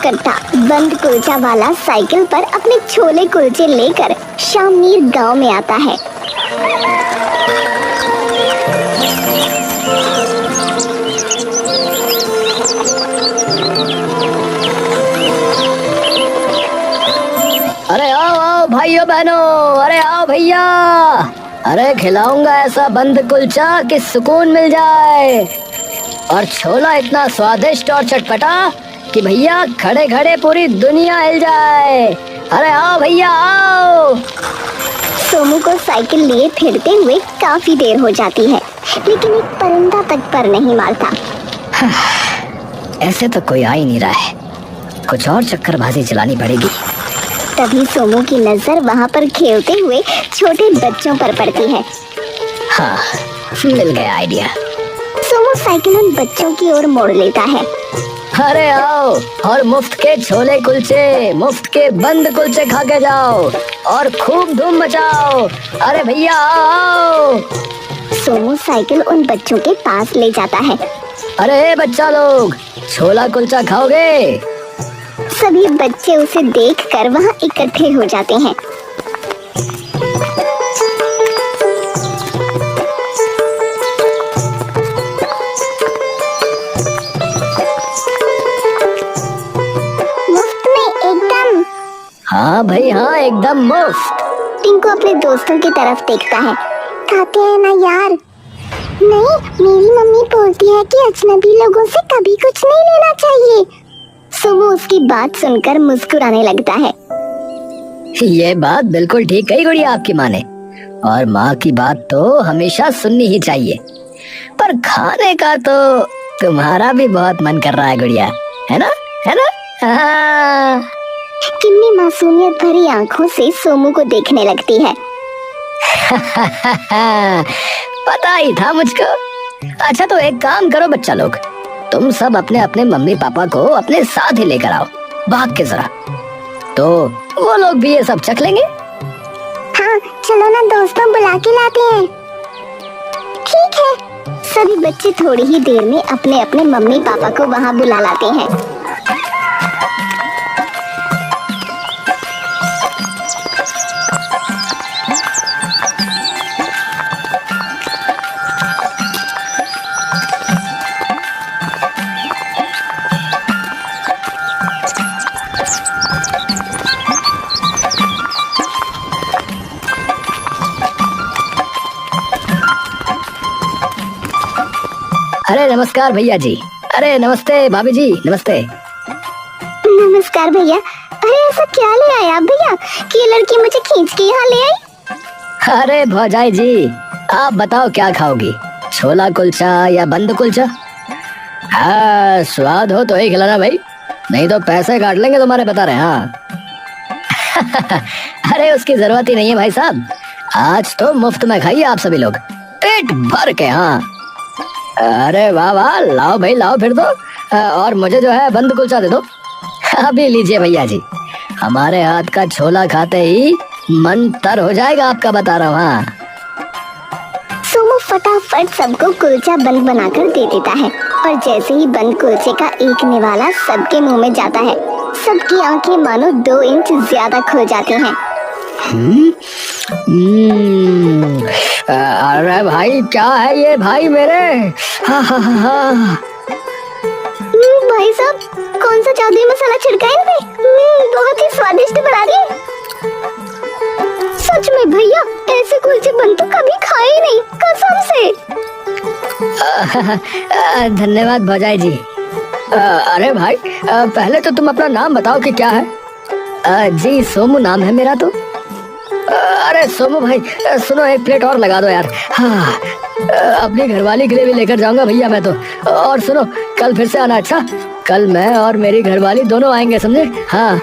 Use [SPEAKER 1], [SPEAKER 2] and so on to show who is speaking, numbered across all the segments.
[SPEAKER 1] कट्टा बंद कुलचा वाला साइकिल पर अपने छोले कुलचे लेकर शामनीर गांव में आता है।
[SPEAKER 2] अरे आओ आओ भाइयों बहनों, अरे आओ भैया, अरे खिलाऊंगा ऐसा बंद कुलचा कि सुकून मिल जाए, और छोला इतना स्वादिष्ट और चटपटा कि भैया खड़े खड़े पूरी दुनिया हिल जाए। अरे आओ भैया आओ।
[SPEAKER 1] सोमू को साइकिल लिए फिरते हुए काफी देर हो जाती है, लेकिन एक परिंदा तक पर नहीं मारता।
[SPEAKER 2] ऐसे तो कोई आ ही नहीं रहा है, कुछ और चक्करबाजी चलानी पड़ेगी।
[SPEAKER 1] तभी सोमू की नजर वहाँ पर खेलते हुए छोटे बच्चों पर पड़ती है।
[SPEAKER 2] हाँ, मिल गया आइडिया।
[SPEAKER 1] सोमू साइकिल उन बच्चों की ओर मोड़ लेता है।
[SPEAKER 2] अरे आओ और मुफ्त के छोले कुलचे, मुफ्त के बंद कुलचे खा के जाओ और खूब धूम मचाओ। अरे भैया आओ।
[SPEAKER 1] सोमू साइकिल उन बच्चों के पास ले जाता है।
[SPEAKER 2] अरे बच्चा लोग, छोला कुलचा खाओगे?
[SPEAKER 1] सभी बच्चे उसे देखकर वहाँ इकट्ठे हो जाते हैं। मुफ्त में एकदम।
[SPEAKER 2] हाँ भाई हाँ, एकदम मुफ्त।
[SPEAKER 1] टिंकू अपने दोस्तों की तरफ देखता है। खाते हैं ना यार? नहीं, मेरी मम्मी बोलती है कि अजनबी लोगों से कभी कुछ नहीं लेना चाहिए। सोमू उसकी बात सुनकर मुस्कुराने लगता है।
[SPEAKER 2] ये बात बिल्कुल ठीक कही गुड़िया आपकी माँ ने, और माँ की बात तो हमेशा सुननी ही चाहिए। पर खाने का तो तुम्हारा भी बहुत मन कर रहा है गुड़िया, है ना? है ना? हाँ।
[SPEAKER 1] किन्नी मासूमियत भरी आंखों से सोमू को देखने लगती है।
[SPEAKER 2] पता ही था मुझको। अच्छा तो एक काम करो बच्चा लोग, तुम सब अपने अपने मम्मी पापा को अपने साथ ही लेकर आओ, भाग के जरा, तो वो लोग भी ये सब चख लेंगे।
[SPEAKER 1] हाँ चलो ना दोस्तों, बुला के लाते हैं। ठीक है। सभी बच्चे थोड़ी ही देर में अपने अपने मम्मी पापा को वहाँ बुला लाते हैं।
[SPEAKER 2] अरे नमस्कार भैया जी, अरे नमस्ते भाभी जी, नमस्ते।
[SPEAKER 1] नमस्कार भैया। अरे ऐसा क्या ले आए आप भैया कि ये लड़की मुझे खींच के यहाँ ले आई?
[SPEAKER 2] अरे भौजाई जी, आप बताओ क्या खाओगी, छोला कुलचा या बंद कुलचा? हाँ स्वाद हो तो ही खिलाना भाई, नहीं तो पैसे काट लेंगे तुम्हारे, बता रहे हैं। हाँ। अरे उसकी जरूरत ही नहीं है भाई साहब, आज तो मुफ्त में खाइए आप सभी लोग, पेट भर के। हाँ अरे वाह वाह, लाओ भाई लाओ फिर तो, और मुझे जो है बंद कुलचा दे दो। अभी लीजिए भैया जी, हमारे हाथ का छोला खाते ही मन तर हो जाएगा आपका, बता रहा हूँ। हाँ
[SPEAKER 1] सोमू फटाफट सबको कुलचा बंद बनाकर दे देता है, और जैसे ही बंद कुलचे का एक निवाला सबके मुंह में जाता है, सबकी आंखें मानो 2 इंच ज्यादा खुल जाती हैं।
[SPEAKER 2] अरे भाई क्या है ये भाई मेरे? हाँ हाँ हाँ हाँ।
[SPEAKER 1] भाई साहब कौन सा जादुई मसाला छिड़का है इन पे? बहुत ही स्वादिष्ट बना दिए। सच में भैया, ऐसे कुलचे बन तो कभी खाए ही नहीं, कसम से।
[SPEAKER 2] धन्यवाद भौजाई जी। अरे भाई पहले तो तुम अपना नाम बताओ कि क्या है। जी सोमू नाम है मेरा तो। अरे सोमू भाई सुनो, एक प्लेट और लगा दो यार। हाँ अपनी घरवाली के लिए भी लेकर जाऊंगा भैया मैं तो। और सुनो, कल फिर से आना। अच्छा, कल मैं और मेरी घरवाली दोनों आएंगे, समझे? हाँ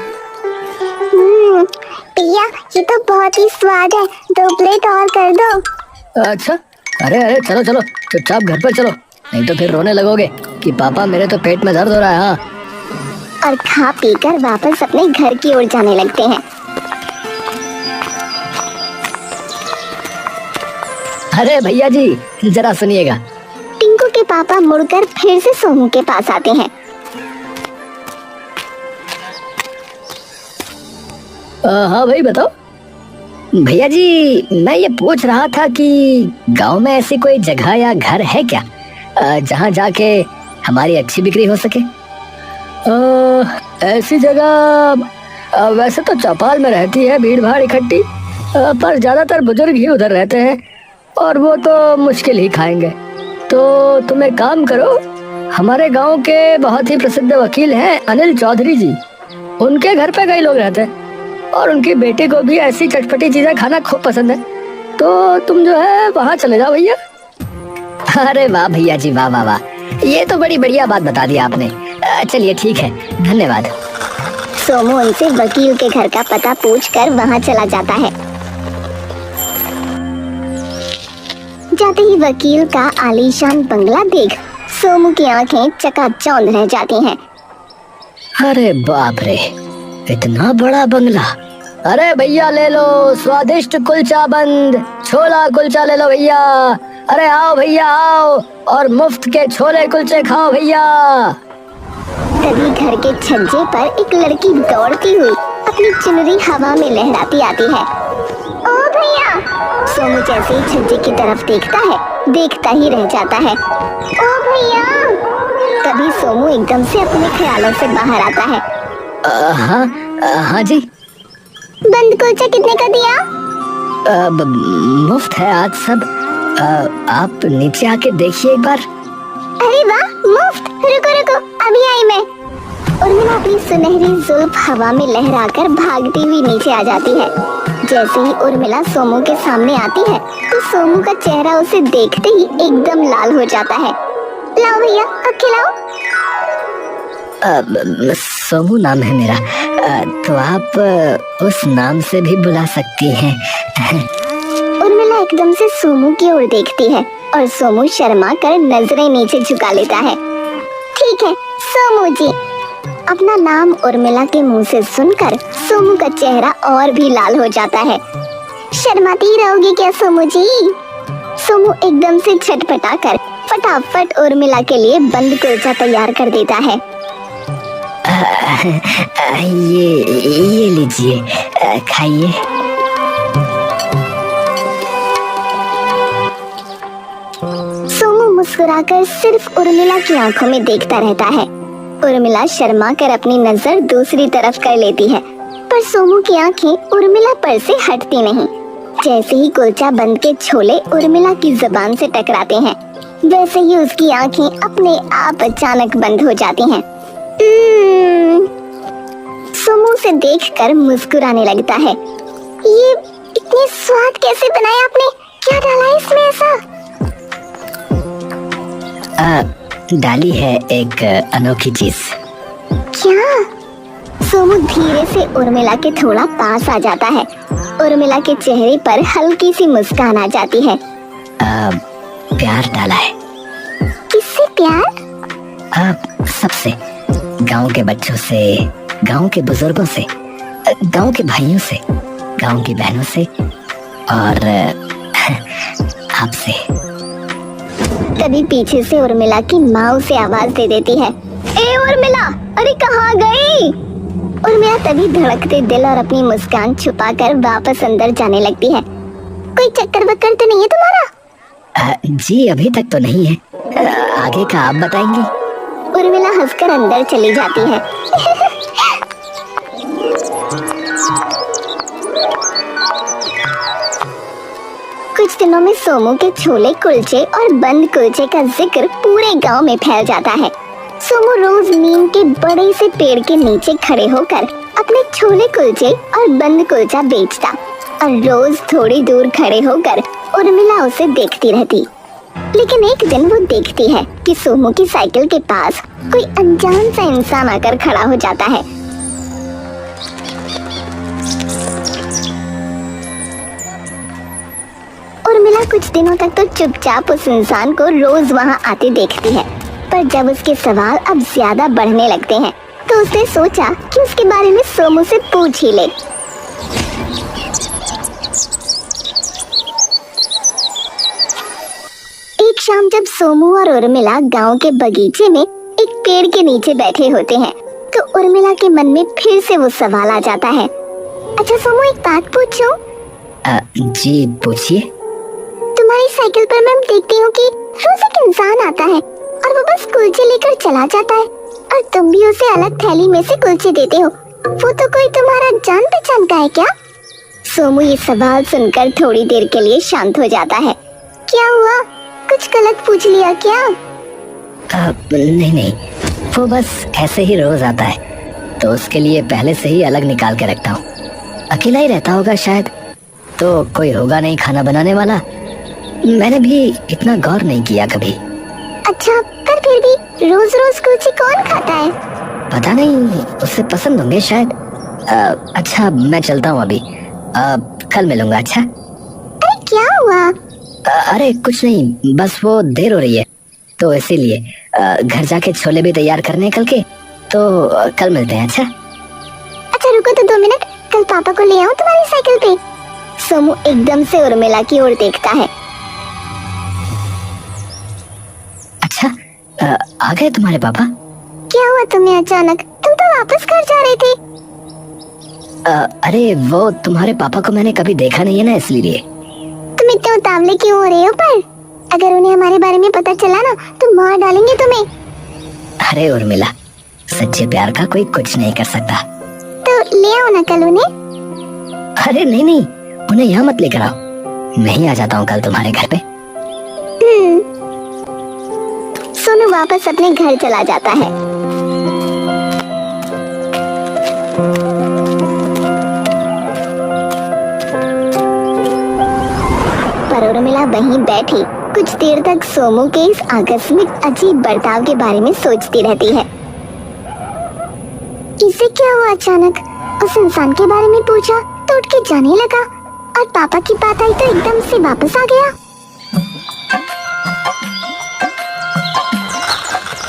[SPEAKER 1] भैया ये तो बहुत ही स्वाद है, 2 प्लेट और कर दो।
[SPEAKER 2] अच्छा, अरे अरे चलो चलो, चुपचाप घर पर चलो, नहीं तो फिर रोने लगोगे कि पापा मेरे तो पेट में दर्द हो रहा है। हाँ
[SPEAKER 1] और खा पी कर वापस अपने घर की ओर जाने लगते हैं।
[SPEAKER 2] अरे भैया जी जरा सुनिएगा।
[SPEAKER 1] टिंकू के पापा मुड़कर फिर से सोमू के पास आते हैं।
[SPEAKER 2] हाँ भाई बताओ। भैया जी मैं ये पूछ रहा था कि गांव में ऐसी कोई जगह या घर है क्या जहाँ जाके हमारी अच्छी बिक्री हो सके? ऐसी जगह वैसे तो चौपाल में रहती है भीड़ भाड़ इकट्ठी, पर ज्यादातर बुजुर्ग ही उधर रहते हैं और वो तो मुश्किल ही खाएंगे। तो तुम एक काम करो, हमारे गांव के बहुत ही प्रसिद्ध वकील हैं अनिल चौधरी जी, उनके घर पे कई लोग रहते हैं और उनकी बेटी को भी ऐसी चटपटी चीजें खाना खूब पसंद है। तो तुम जो है वहाँ चले जाओ भैया। अरे वाह भैया जी, वाह वाह वाह, ये तो बड़ी बढ़िया बात बता दी आपने। चलिए ठीक है, धन्यवाद।
[SPEAKER 1] सोमू उनसे वकील के घर का पता पूछकर वहाँ चला जाता है। जाते ही वकील का आलीशान बंगला देख सोमू की आंखें चकाचौंध रह जाती हैं।
[SPEAKER 2] अरे बाप रे, इतना बड़ा बंगला। अरे भैया ले लो स्वादिष्ट कुलचा बंद, छोला कुलचा ले लो भैया। अरे आओ भैया आओ और मुफ्त के छोले कुलचे खाओ भैया।
[SPEAKER 1] तभी घर के छज्जे पर एक लड़की दौड़ती हुई अपनी चुनरी हवा में लहराती आती है। ओ भैया! सोमू जैसे ही छज्जे की तरफ देखता है, देखता ही रह जाता है। ओ भैया! तभी सोमू एकदम से अपने ख्यालों से बाहर आता है।
[SPEAKER 2] हाँ जी।
[SPEAKER 1] बंद कुलचा कितने का दिया?
[SPEAKER 2] मुफ्त है आज सब। आप नीचे आके देखिए एक बार।
[SPEAKER 1] अरे वाह, मुफ्त! रुको रुको, अभी आई मैं। उर्मिला अपनी सुनहरी जुल्फ हवा में लहराकर भागती हुई नीचे आ जाती है। जैसे ही उर्मिला सोमू के सामने आती है तो सोमू का चेहरा उसे देखते ही एकदम लाल हो जाता है। लाओ भैया, अब खिलाओ।
[SPEAKER 2] सोमू नाम है मेरा, तो आप उस नाम से भी बुला सकती हैं।
[SPEAKER 1] उर्मिला एकदम से सोमू की ओर देखती है और सोमू शर्मा कर नजरें नीचे झुका लेता है। ठीक है सोमू जी। अपना नाम उर्मिला के मुंह से सुनकर सोमू का चेहरा और भी लाल हो जाता है। शर्माती रहोगी क्या सोमू जी? सोमू एकदम से छटपटा कर फटाफट उर्मिला के लिए बंद कुलचा तैयार कर देता है।
[SPEAKER 2] ये लीजिए, खाइए।
[SPEAKER 1] सोमू मुस्कुराकर सिर्फ उर्मिला की आंखों में देखता रहता है। उर्मिला शर्मा कर अपनी नजर दूसरी तरफ कर लेती है, पर सोमू की आंखें उर्मिला पर से हटती नहीं। जैसे ही कुलचा बंद के छोले उर्मिला की जुबान से टकराते हैं, वैसे ही उसकी आंखें अपने आप अचानक बंद हो जाती हैं। सोमू से देखकर मुस्कुराने लगता है। ये इतने स्वाद कैसे बनाया आपने? क्या डाला है इसमें ऐसा?
[SPEAKER 2] डाली है एक अनोखी चीज।
[SPEAKER 1] क्या? सोमू धीरे से उर्मिला के थोड़ा पास आ जाता है। उर्मिला के चेहरे पर हल्की सी मुस्कान आ जाती है।
[SPEAKER 2] प्यार डाला है।
[SPEAKER 1] किससे प्यार?
[SPEAKER 2] सबसे, गांव के बच्चों से, गांव के बुजुर्गों से, गांव के भाइयों से, गांव की बहनों से और आपसे।
[SPEAKER 1] तभी पीछे से उर्मिला की माँ उसे आवाज दे देती है। ए उर्मिला, अरे कहाँ गई? उर्मिला तभी धड़कते दिल और अपनी मुस्कान छुपाकर वापस अंदर जाने लगती है। कोई चक्कर वक्कर तो नहीं है तुम्हारा?
[SPEAKER 2] जी अभी तक तो नहीं है, आगे का आप बताएंगी।
[SPEAKER 1] उर्मिला हंसकर अंदर चली जाती है। कुछ दिनों में सोमू के छोले कुलचे और बंद कुलचे का जिक्र पूरे गांव में फैल जाता है। सोमू रोज नीम के बड़े से पेड़ के नीचे खड़े होकर अपने छोले कुलचे और बंद कुलचा बेचता और रोज थोड़ी दूर खड़े होकर उर्मिला उसे देखती रहती। लेकिन एक दिन वो देखती है कि सोमू की साइकिल के पास कोई अनजान सा इंसान आकर खड़ा हो जाता है। उर्मिला कुछ दिनों तक तो चुपचाप उस इंसान को रोज वहां आते देखती है, पर जब उसके सवाल अब ज्यादा बढ़ने लगते हैं तो उसने सोचा कि उसके बारे में सोमू से पूछ ही ले। एक शाम जब सोमू और उर्मिला गांव के बगीचे में एक पेड़ के नीचे बैठे होते हैं तो उर्मिला के मन में फिर से वो सवाल आ जाता है। अच्छा सोमू, एक बात पूछूं?
[SPEAKER 2] जी पूछिए।
[SPEAKER 1] तुम्हारी साइकिल पर मैं देखती हूँ कि रोज एक इंसान आता है और वो बस कुलचे लेकर चला जाता है और तुम भी उसे अलग थैली में से कुलचे देते हो। वो तो कोई तुम्हारा जान पहचान का है क्या? सोमू ये सवाल सुनकर थोड़ी देर के लिए शांत हो जाता है। क्या हुआ, कुछ गलत पूछ लिया क्या?
[SPEAKER 2] नहीं नहीं, वो बस ऐसे ही रोज आता है तो उसके लिए पहले से ही अलग निकाल के रखता हूँ। अकेला ही रहता होगा शायद, तो कोई होगा नहीं खाना बनाने वाला। मैंने भी इतना गौर नहीं किया कभी।
[SPEAKER 1] अच्छा, पर फिर भी रोज रोज कुलचे कौन खाता है?
[SPEAKER 2] पता नहीं, उसे पसंद होंगे शायद। अच्छा मैं चलता हूँ अभी, कल मिलूंगा। अच्छा।
[SPEAKER 1] अरे क्या हुआ?
[SPEAKER 2] अरे कुछ नहीं, बस वो देर हो रही है तो इसीलिए घर जाके छोले भी तैयार करने कल के, तो कल मिलते हैं। अच्छा
[SPEAKER 1] अच्छा रुको तो 2 मिनट, कल पापा को ले आऊं तुम्हारी साइकिल पे? सोमू एकदम से उर्मिला की ओर देखता है।
[SPEAKER 2] अच्छा, आ गए तुम्हारे पापा?
[SPEAKER 1] क्या हुआ तुम्हें अचानक? तुम तो वापस घर जा रहे थे।
[SPEAKER 2] अरे वो तुम्हारे पापा को मैंने कभी देखा नहीं है ना, इसलिए।
[SPEAKER 1] तुम इतने उतावले क्यों हो रहे हो? पर अगर उन्हें हमारे बारे में पता चला ना तो मार डालेंगे तुम्हें।
[SPEAKER 2] अरे उर्मिला, सच्चे प्यार का कोई कुछ नहीं कर सकता।
[SPEAKER 1] तो ले आओ ना कल उन्हें।
[SPEAKER 2] अरे नहीं नहीं, उन्हें यहाँ मत लेकर आओ, मैं ही आ जाता हूँ कल तुम्हारे घर पे।
[SPEAKER 1] सोनू वापस अपने घर चला जाता है। पर उर्मिला वहीं बैठी कुछ देर तक सोमू के इस आकस्मिक अजीब बर्ताव के बारे में सोचती रहती है। इसे क्या हुआ अचानक? उस इंसान के बारे में पूछा तो उठ के जाने लगा और पापा की बात आई तो एकदम से वापस आ गया।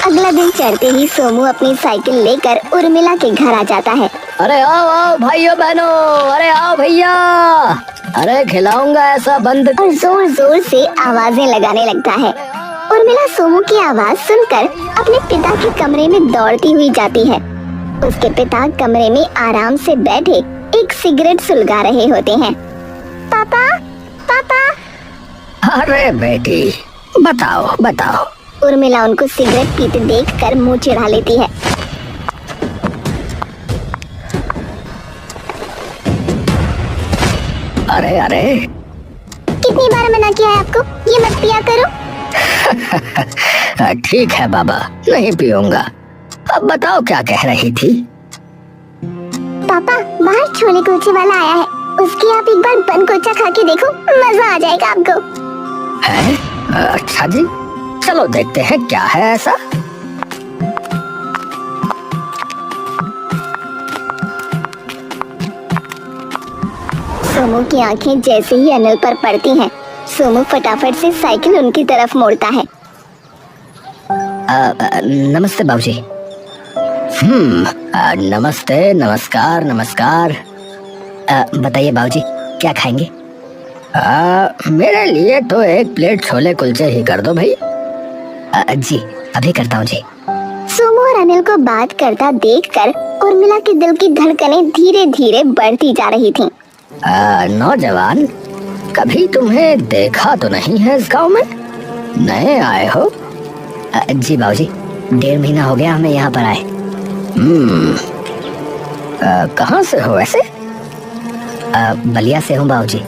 [SPEAKER 1] अगला दिन चढ़ते ही सोमू अपनी साइकिल लेकर उर्मिला के घर आ जाता है।
[SPEAKER 2] अरे आओ आओ भाइयों बहनों, अरे आओ भैया, अरे खिलाऊंगा ऐसा बंद।
[SPEAKER 1] और जोर जोर से आवाजें लगाने लगता है। उर्मिला सोमू की आवाज सुनकर अपने पिता के कमरे में दौड़ती हुई जाती है। उसके पिता कमरे में आराम से बैठे एक सिगरेट सुलगा रहे होते हैं। पापा, पापा।
[SPEAKER 2] अरे बेटी, बताओ बताओ।
[SPEAKER 1] उर्मिला उनको सिगरेट पीते देखकर मुंह चिढ़ा लेती है।
[SPEAKER 2] अरे अरे,
[SPEAKER 1] कितनी बार मना किया है आपको, ये मत पिया करो।
[SPEAKER 2] ठीक है बाबा, नहीं पीऊंगा। अब बताओ क्या कह रही थी?
[SPEAKER 1] पापा, बाहर छोले कुलचे वाला आया है, उसकी आप एक बार बन कुलचा खा के देखो, मजा आ जाएगा आपको।
[SPEAKER 2] है? अच्छा जी, चलो देखते हैं क्या है ऐसा।
[SPEAKER 1] सोमू की आंखें जैसे ही अनिल पर पड़ती हैं, सोमू फटाफट से साइकिल उनकी तरफ मोड़ता है।
[SPEAKER 2] नमस्ते बाबूजी। नमस्ते, नमस्कार नमस्कार। बताइए बाबूजी, क्या खाएंगे? मेरे लिए तो एक प्लेट छोले कुलचे ही कर दो भाई। जी अभी करता हूँ जी।
[SPEAKER 1] सोमू और अनिल को बात करता देखकर उर्मिला के दिल की धड़कनें धीरे धीरे बढ़ती जा रही थीं।
[SPEAKER 2] नौजवान, कभी तुम्हें देखा तो नहीं है इस गांव में? नए आए हो? जी बाबूजी, 1.5 महीना हो गया हमें यहाँ पर आए। कहाँ से हो वैसे? बलिया से हूँ बाबूजी,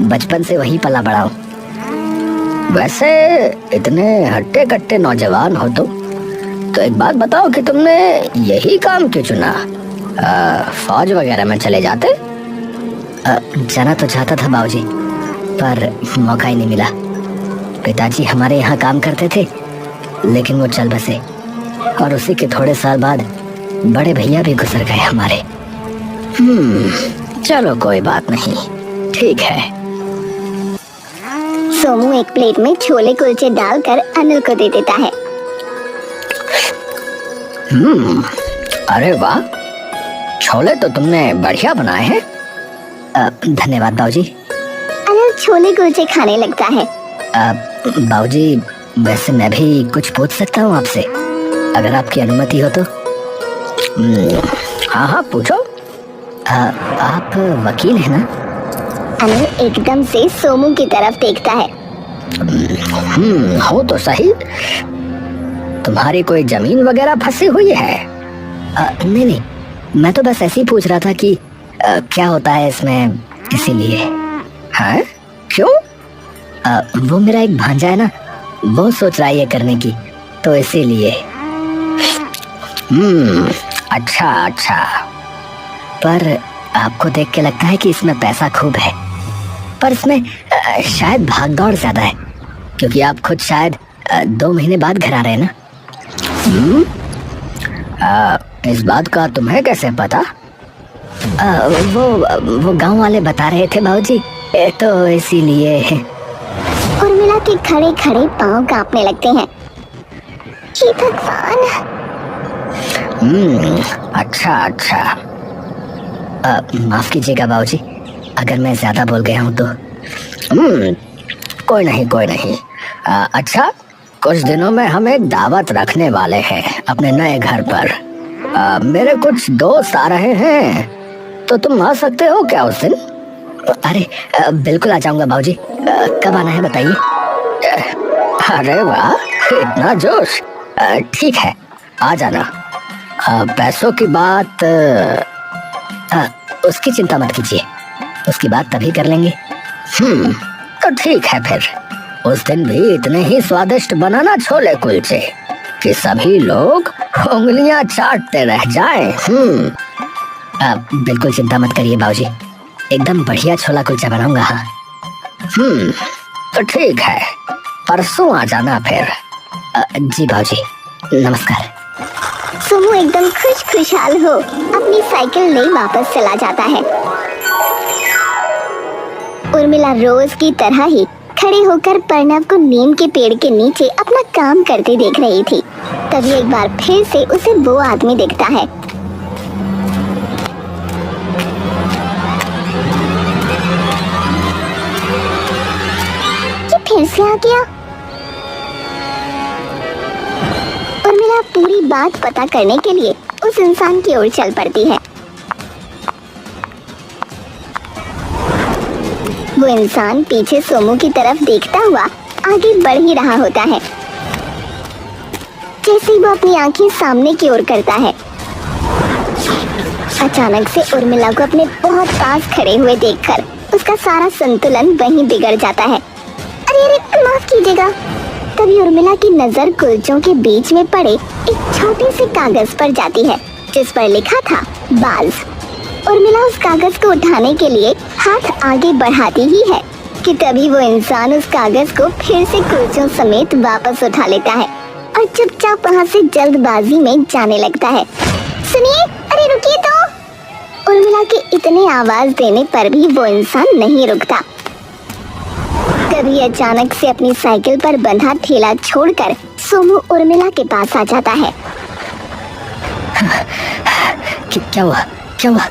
[SPEAKER 2] बचपन से वहीं पला बड़ा हूँ। वैसे इतने हट्टे कट्टे नौजवान हो तो एक बात बताओ कि तुमने यही काम क्यों चुना? फौज वगैरह में चले जाते? जाना तो चाहता था बाबूजी, पर मौका ही नहीं मिला। पिताजी हमारे यहाँ काम करते थे, लेकिन वो चल बसे और उसी के थोड़े साल बाद बड़े भैया भी गुजर गए हमारे। चलो कोई बात नहीं, ठीक है।
[SPEAKER 1] सोमू एक प्लेट में छोले कुलचे डालकर अनिल को दे देता है।
[SPEAKER 2] अरे वाह, छोले तो तुमने बढ़िया बनाए हैं। धन्यवाद बाबूजी।
[SPEAKER 1] अनिल छोले कुलचे खाने लगता है।
[SPEAKER 2] बाबूजी, वैसे मैं भी कुछ पूछ सकता हूँ आपसे, अगर आपकी अनुमति हो तो? हाँ हाँ पूछो। आप वकील हैं ना?
[SPEAKER 1] अनिल एकदम से सोमू की तरफ देखता है।
[SPEAKER 2] हो तो सही। तुम्हारी कोई जमीन वगैरह फंसी हुई है? नहीं नहीं, मैं तो बस ऐसे ही पूछ रहा था कि क्या होता है इसमें, इसीलिए। हाँ, क्यों? वो मेरा एक भांजा है ना, वो सोच रहा है ये करने की, तो इसीलिए। अच्छा अच्छा। पर आपको देख के लगता है कि इसमें पैसा खूब है, पर इसमें शायद भागदौड़ ज्यादा है, क्योंकि आप खुद शायद 2 महीने बाद घर आ रहे हैं ना। इस बात का तुम्हें कैसे पता? वो गांव वाले बता रहे थे बाबूजी, तो इसीलिए।
[SPEAKER 1] उर्मिला के खड़े खड़े पांव कांपने लगते हैं। हे भगवान!
[SPEAKER 2] अच्छा अच्छा। माफ कीजिएगा बाबूजी, अगर मैं ज्यादा बोल गया हूँ तो। कोई नहीं कोई नहीं। अच्छा, कुछ दिनों में हम एक दावत रखने वाले हैं अपने नए घर पर। मेरे कुछ दोस्त आ रहे हैं, तो तुम आ सकते हो क्या उस दिन? अरे बिल्कुल आ जाऊंगा बाबूजी। कब आना है बताइए? अरे वाह, इतना जोश! ठीक है, आ जाना। पैसों की बात उसकी चिंता मत कीजिए, उसकी बात तभी कर लेंगे। तो ठीक है फिर। उस दिन भी इतने ही स्वादिष्ट बनाना छोले कुलचे कि सभी लोग उंगलियां चाटते रह जाएं। बिल्कुल चिंता मत करिए बाबूजी, एकदम बढ़िया छोला कुलचा बनाऊंगा। हाँ। तो ठीक है, परसों आ जाना फिर। जी बाबूजी, नमस्कार।
[SPEAKER 1] सोमू एकदम खुशहाल हो अपनी साइकिल ले वापस चला जाता है। उर्मिला रोज की तरह ही खड़े होकर प्रणव को नीम के पेड़ के नीचे अपना काम करते देख रही थी। तभी एक बार फिर से उसे वो आदमी दिखता है। ये फिर से आ गया। उर्मिला पूरी बात पता करने के लिए उस इंसान की ओर चल पड़ती है। वो इंसान पीछे सोमू की तरफ देखता हुआ आगे बढ़ ही रहा होता है। जैसे ही वो अपनी आंखें सामने की ओर करता है, अचानक से उर्मिला को अपने बहुत पास खड़े हुए देखकर उसका सारा संतुलन वहीं बिगड़ जाता है। अरे अरे माफ कीजिएगा। तभी उर्मिला की नजर कुलचों के बीच में पड़े एक छोटे से कागज पर जाती है, जिस पर लिखा था बाज। उर्मिला उस कागज को उठाने के लिए हाथ आगे बढ़ाती ही है कि तभी वो इंसान उस कागज को फिर से कुलचों समेत वापस उठा लेता है और चुपचाप वहाँ से जल्दबाजी में जाने लगता है। सुनिए, अरे रुकिए तो। उर्मिला के इतने आवाज देने पर भी वो इंसान नहीं रुकता। कभी अचानक से अपनी साइकिल पर बंधा ठेला छोड़कर सोमू उर्मिला के पास आ जाता है।
[SPEAKER 2] क्या हुआ? क्या हुआ?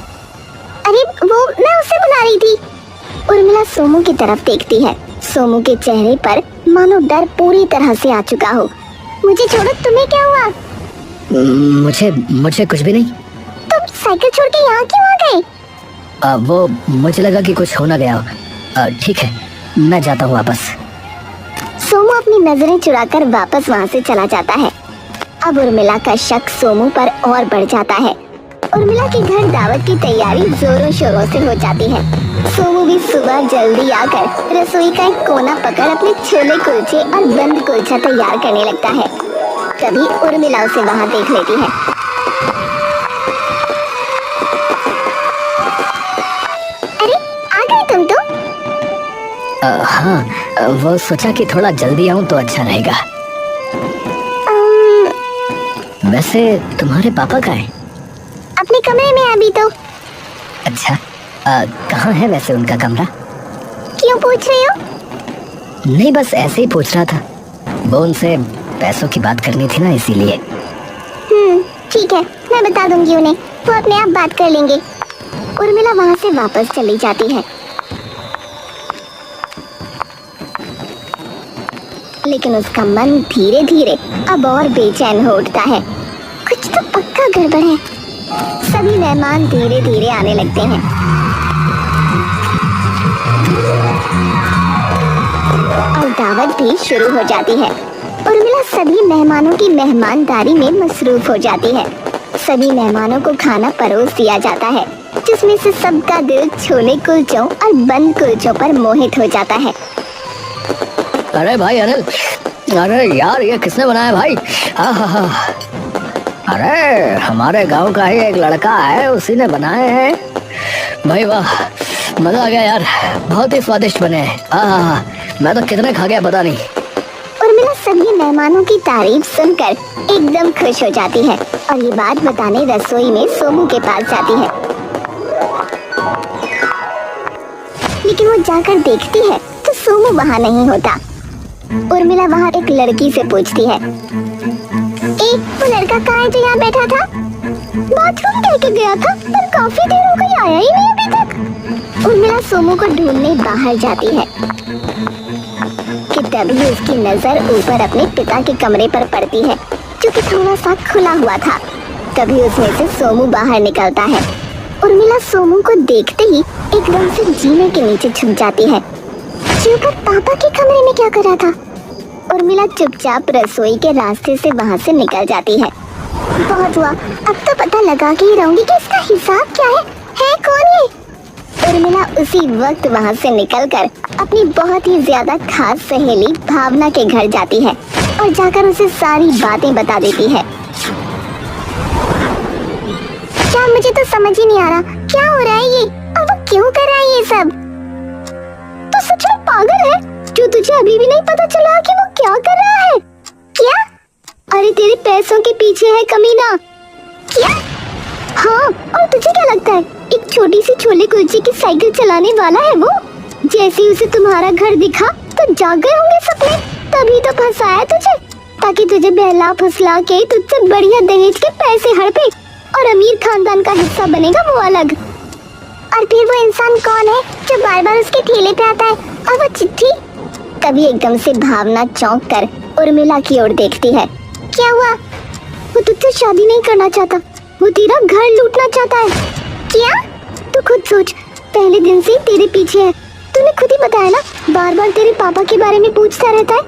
[SPEAKER 1] अरे वो मैं उसे बुला रही थी। उर्मिला सोमू की तरफ देखती है। सोमू के चेहरे पर मानो डर पूरी तरह से आ चुका हो। मुझे छोड़ो, तुम्हें क्या हुआ?
[SPEAKER 2] मुझे कुछ भी नहीं।
[SPEAKER 1] तुम साइकिल छोड़ के यहाँ क्यों आ गए?
[SPEAKER 2] वो मुझे लगा कि कुछ हो ना गया हो। ठीक है, मैं जाता हूँ वापस।
[SPEAKER 1] सोमू अपनी नजरें चुराकर वापस वहाँ से चला जाता है। अब उर्मिला का शक सोमू पर और बढ़ जाता है। उर्मिला के घर दावत की तैयारी जोरों शोरों से हो जाती है। सोमू भी सुबह जल्दी आकर रसोई का एक कोना पकड़ अपने छोले कुलचे और बंद कुलचा तैयार करने लगता है। तभी उर्मिला उसे वहाँ देख लेती है। अरे आ गए तुम तो?
[SPEAKER 2] हाँ, वो सोचा कि थोड़ा जल्दी आऊँ तो अच्छा रहेगा। वैसे तुम्हारे पापा कहाँ हैं?
[SPEAKER 1] अपने कमरे में अभी तो।
[SPEAKER 2] अच्छा, कहाँ है वैसे उनका कमरा?
[SPEAKER 1] क्यों पूछ रहे हो?
[SPEAKER 2] नहीं, बस ऐसे ही पूछ रहा था। वो उनसे पैसों की बात करनी थी ना, इसीलिए।
[SPEAKER 1] ठीक है, मैं बता दूंगी उन्हें, वो अपने आप बात कर लेंगे। उर्मिला वहाँ से वापस चली जाती है। लेकिन उसका मन धीरे धीरे अब और बेचैन हो उठता है। कुछ तो पक्का गड़बड़ है। सभी मेहमान धीरे धीरे आने लगते हैं। और दावत भी शुरू हो जाती है। उर्मिला सभी मेहमानों की मेहमानदारी में मसरूफ हो जाती है। सभी मेहमानों को खाना परोस दिया जाता है, जिसमें से सबका दिल छोले कुलचों और बंद कुलचों पर मोहित हो जाता है।
[SPEAKER 2] अरे भाई अनिल, अरे यार ये किसने बनाया भाई? आहा, अरे हमारे गांव का ही एक लड़का है, उसी ने बनाए हैं भाई। वाह, मजा आ गया यार, बहुत ही स्वादिष्ट बने हैं। आहा, मैं तो कितने खा गया पता नहीं।
[SPEAKER 1] उर्मिला सभी मेहमानों की तारीफ सुनकर एकदम खुश हो जाती है और ये बात बताने रसोई में सोमू के पास जाती है। लेकिन वो जाकर देखती है तो सोमू वहाँ नहीं होता। उर्मिला वहाँ एक लड़की से पूछती है, वो लड़का कहाँ है जो यहाँ बैठा था? बाथरूम कह के गया था, पर काफी देर हो गई, आया ही नहीं अभी तक। उर्मिला सोमू को ढूंढने बाहर जाती है कि तभी उसकी नजर ऊपर अपने पिता के कमरे पर पड़ती है, जो कि थोड़ा सा खुला हुआ था। तभी उसमें से सोमू बाहर निकलता है। उर्मिला सोमू को देखते ही एकदम से जीने के नीचे छुप जाती है। छुपकर पापा के कमरे में क्या कर रहा था? उर्मिला चुपचाप रसोई के रास्ते से वहाँ से निकल जाती है। बहुत हुआ, अब तो पता लगा के ही रहूंगी कि इसका हिसाब क्या है कौन ये? उर्मिला उसी वक्त वहाँ से निकलकर अपनी बहुत ही ज्यादा खास सहेली भावना के घर जाती है और जाकर उसे सारी बातें बता देती है। क्या, मुझे तो समझ ही नहीं आ रहा क्या हो रहा है ये, और वो क्यों कर रहा है ये सब? तो सच में पागल है जो तुझे अभी भी नहीं पता चला कि वो क्या कर रहा है? क्या? अरे तेरे पैसों के पीछे है कमीना। क्या? हाँ, और तुझे क्या लगता है एक छोटी सी छोले कुलचे की साइकिल चलाने वाला है वो? जैसे ही उसे तुम्हारा घर दिखा तो जाग गए होंगे सपने, तभी तो फंसाया तुझे, ताकि तुझे बहला फुसला के तुझसे बढ़िया दहेज के पैसे हड़पे और अमीर खानदान का हिस्सा बनेगा वो अलग। और फिर वो इंसान कौन है जो बार बार उसके ठेले पे आता है? और वो चिट्ठी? तभी एकदम से भावना चौंक कर उर्मिला की ओर देखती है। क्या हुआ? वो तुझसे शादी नहीं करना चाहता, वो तेरा घर लूटना चाहता है। क्या? तू खुद सोच, पहले दिन से तेरे पीछे है। तूने खुद ही बताया ना, बार बार तेरे पापा के बारे में पूछता रहता है।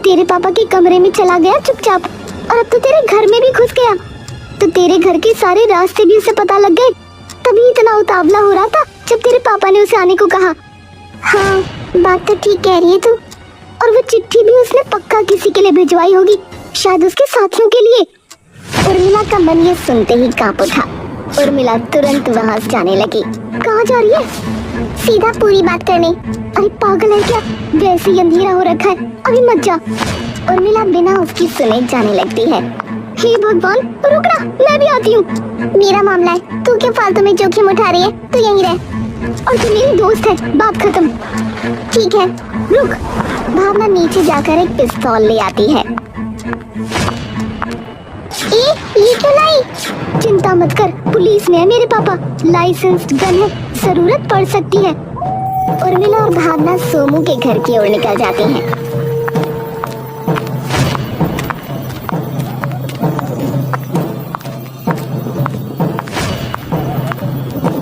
[SPEAKER 1] तेरे पापा के कमरे में चला गया चुपचाप, और अब तो तेरे घर में भी घुस गया। तो तेरे घर के सारे रास्ते भी उसे पता लग गए, तभी इतना उतावला हो रहा था जब तेरे पापा ने उसे आने को कहा। हाँ, बात तो ठीक कह रही है तू। और वो चिट्ठी भी उसने पक्का किसी के लिए भिजवाई होगी, शायद उसके साथियों के लिए। उर्मिला का मन ये सुनते ही कांप उठा। उर्मिला तुरंत वहाँ से जाने लगी। कहाँ जा रही है? सीधा पूरी बात करने। अरे पागल है क्या? वैसे ही अंधेरा हो रखा है, अभी मत जा। उर्मिला बिना उसकी सुने जाने लगती है। हे भगवान, रुकना, मैं भी आती हूँ। मेरा मामला है, तू क्यों फालतू में जोखिम उठा रही है? तू यहीं रह, और तू मेरी दोस्त है, बात खत्म। ठीक है, रुक। भावना नीचे जाकर एक पिस्तौल ले आती है। ये क्यों लाई? चिंता मत कर, पुलिस में है मेरे पापा, लाइसेंस्ड गन है, जरूरत पड़ सकती है। उर्मिला और भावना सोमू के घर की ओर निकल जाते हैं।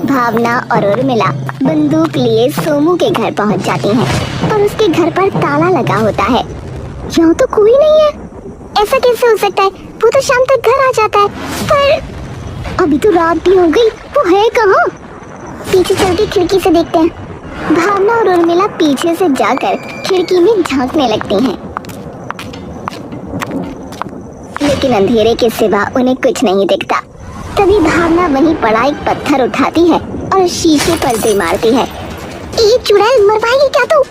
[SPEAKER 1] भावना और उर्मिला बंदूक लिए सोमू के घर पहुंच जाती हैं, और उसके घर पर ताला लगा होता है। यहाँ तो कोई नहीं है, ऐसा कैसे हो सकता है? वो तो शाम तक घर आ जाता है, पर अभी तो रात भी हो गई, वो है कहाँ? पीछे चल के खिड़की से देखते हैं। भावना और उर्मिला पीछे से जाकर खिड़की में झांकने लगती हैं, लेकिन अंधेरे के सिवा उन्हें कुछ नहीं दिखता। तभी भावना वहीं पड़ा एक पत्थर उठाती है और शीशे पर दे मारती है। ये चुड़ैल मर पाएगी क्या तू?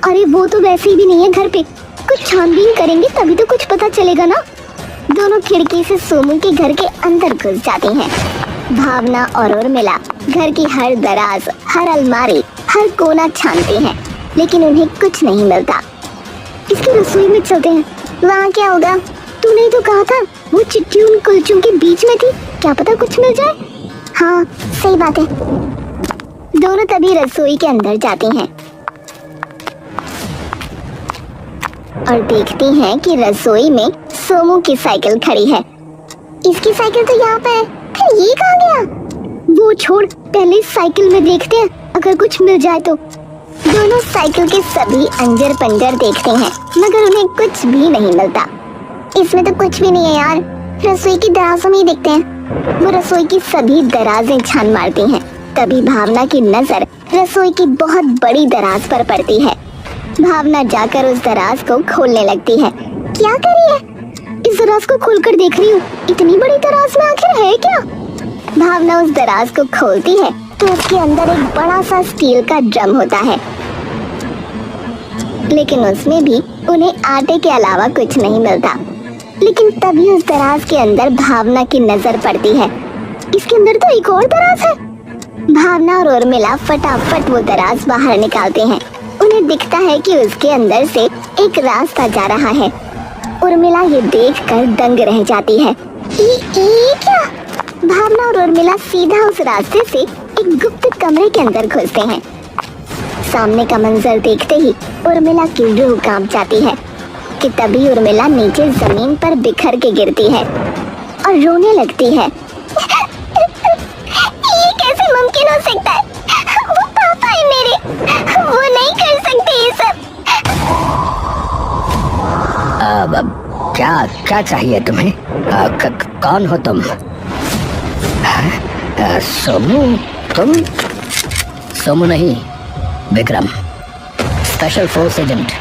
[SPEAKER 1] अरे वो तो वैसे ही भी नहीं है घर पे, कुछ छानबीन करेंगे तभी तो कुछ पता चलेगा ना। दोनों खिड़की से सोमू के घर के अंदर घुस जाती हैं। भावना और उर्मिला घर की हर दराज, हर अलमारी, हर कोना छानती हैं, लेकिन उन्हें कुछ नहीं मिलता। इसकी रसोई में चलते हैं, वहाँ क्या होगा? तूने तो कहा था वो चिट्ठी उन कुलचों के बीच में थी, क्या पता कुछ मिल जाए। हाँ सही बात है। दोनों तभी रसोई के अंदर जाती हैं और देखती हैं कि रसोई में सोमू की साइकिल खड़ी है। इसकी साइकिल तो यहाँ पे है, फिर ये कहाँ गया? वो छोड़, पहले साइकिल में देखते हैं अगर कुछ मिल जाए तो। दोनों साइकिल के सभी अंजर पंजर देखते हैं मगर उन्हें कुछ भी नहीं मिलता। इसमें तो कुछ भी नहीं है यार, रसोई की दराजों में ही देखते हैं। वो रसोई की सभी दराजें छान मारती हैं। तभी भावना की नजर रसोई की बहुत बड़ी दराज पर पड़ती है। भावना जाकर उस दराज को खोलने लगती है। क्या कर रही है? इस दराज को खोलकर देख रही हूँ, इतनी बड़ी दराज में आखिर है क्या? भावना उस दराज को खोलती है तो उसके अंदर एक बड़ा सा स्टील का ड्रम होता है, लेकिन उसमें भी उन्हें आटे के अलावा कुछ नहीं मिलता। लेकिन तभी उस दराज के अंदर भावना की नजर पड़ती है। इसके अंदर तो एक और दराज है। भावना और उर्मिला फटाफट वो दराज बाहर निकालते हैं। उन्हें दिखता है कि उसके अंदर से एक रास्ता जा रहा है। उर्मिला ये देखकर दंग रह जाती है। ये क्या? भावना और उर्मिला सीधा उस रास्ते से एक गुप्त कमरे के अंदर घुसते हैं। सामने का मंजर देखते ही उर्मिला की रूह कांप जाती है कि तभी उर्मिला नीचे जमीन पर बिखर के गिरती है और रोने लगती है। ये कैसे मुमकिन हो सकता है? वो पापा है मेरे, वो नहीं कर सकते ये सब।
[SPEAKER 2] अब क्या क्या चाहिए तुम्हें? कौन हो तुम? सोमू? तुम? सोमू नहीं, विक्रम, स्पेशल फोर्स एजेंट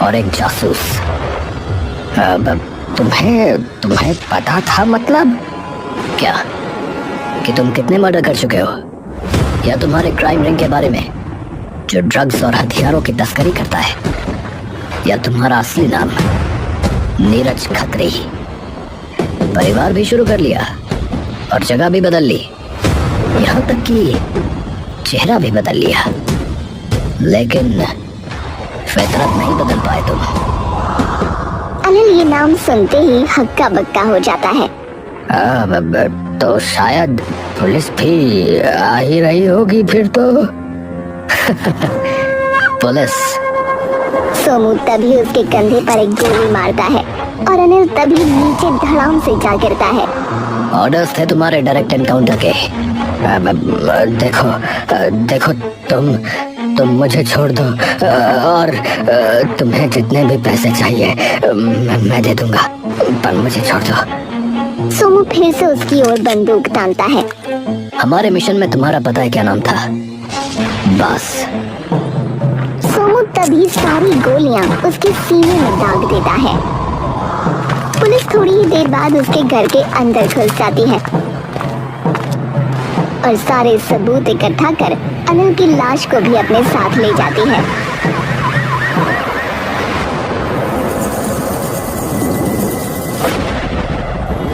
[SPEAKER 2] और एक जासूस। तुम्हें पता था मतलब क्या कि तुम कितने मर्डर कर चुके हो, या तुम्हारे क्राइम रिंग के बारे में जो ड्रग्स और हथियारों की तस्करी करता है, या तुम्हारा असली नाम नीरज खत्री? परिवार भी शुरू कर लिया और जगह भी बदल ली, यहाँ तक कि चेहरा भी बदल लिया, लेकिन फितरत नहीं बदल पाए तुम।
[SPEAKER 1] अनिल ये नाम सुनते ही हक्का बक्का हो जाता है।
[SPEAKER 2] तो शायद पुलिस भी आ ही रही होगी फिर तो। पुलिस?
[SPEAKER 1] सोमू तभी उसके कंधे पर एक गोली मारता है और अनिल तभी नीचे धड़ाम से जा गिरता है।
[SPEAKER 2] ऑर्डर्स थे तुम्हारे डायरेक्ट एनकाउंटर के। देखो तुम मुझे छोड़ दो और तुम्हें जितने भी पैसे चाहिए मैं दे दूंगा, पर मुझे छोड़ दो।
[SPEAKER 1] सोमू फिर से उसकी ओर बंदूक तानता है।
[SPEAKER 2] हमारे मिशन में तुम्हारा पता है क्या नाम था? बस।
[SPEAKER 1] सोमू तभी सारी गोलियां उसके सीने में दाग देता है। पुलिस थोड़ी ही देर बाद उसके घर के अंदर घुस जाती है और सारे सबूत इकट्ठा कर अनिल की लाश को भी अपने साथ ले जाती है।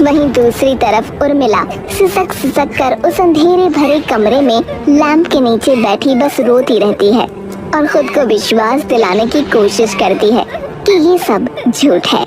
[SPEAKER 1] वहीं दूसरी तरफ उर्मिला सिसक कर उस अंधेरे भरे कमरे में लैंप के नीचे बैठी बस रोती रहती है और खुद को विश्वास दिलाने की कोशिश करती है कि ये सब झूठ है।